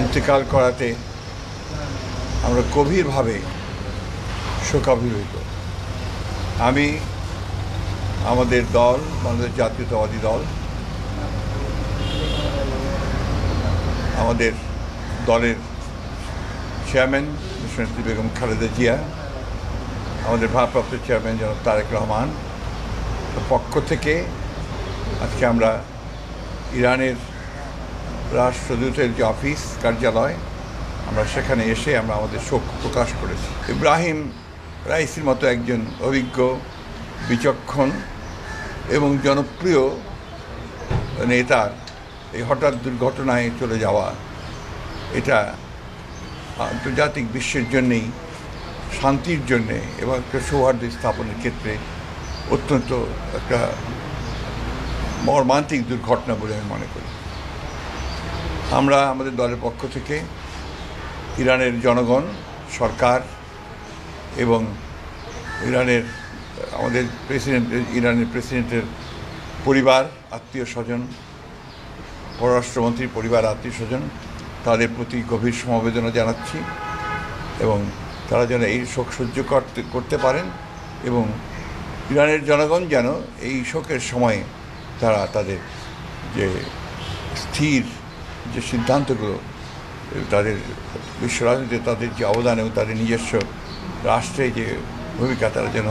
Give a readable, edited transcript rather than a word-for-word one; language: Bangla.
ইন্তেকাল করাতে আমরা গভীরভাবে শোকাভিভূত। আমি আমাদের দল, বাংলাদেশ জাতীয়তাবাদী দল, আমাদের দলের চেয়ারম্যান দেশনেত্রী বেগম খালেদা জিয়া, আমাদের ভারপ্রাপ্ত চেয়ারম্যান জনাব তারেক রহমান পক্ষ থেকে আজকে আমরা ইরানের রাষ্ট্রদূতের যে অফিস কার্যালয়, আমরা সেখানে এসে আমরা আমাদের শোক প্রকাশ করেছি। ইব্রাহিম রাইসির মতো একজন অভিজ্ঞ, বিচক্ষণ এবং জনপ্রিয় নেতার এই হঠাৎ দুর্ঘটনায় চলে যাওয়া, এটা আন্তর্জাতিক বিশ্বের জন্যেই, শান্তির জন্যে এবং একটা সৌহার্দ্য স্থাপনের ক্ষেত্রে অত্যন্ত একটা মর্মান্তিক দুর্ঘটনা বলে আমি মনে করি। আমরা আমাদের দলের পক্ষ থেকে ইরানের জনগণ, সরকার এবং ইরানের প্রেসিডেন্টের পরিবার, আত্মীয় স্বজন, পররাষ্ট্রমন্ত্রীর পরিবার, আত্মীয় স্বজন, তাদের প্রতি গভীর সমবেদনা জানাচ্ছি এবং তারা যেন এই শোক সহ্য করতে পারেন এবং ইরানের জনগণ যেন এই শোকের সময়ে তারা তাদের যে স্থির যে সিদ্ধান্তগুলো, তাদের বিশ্ব রাজনীতিতে তাদের যে অবদান এবং তাদের নিজস্ব রাষ্ট্রে যে ভূমিকা, তারা যেন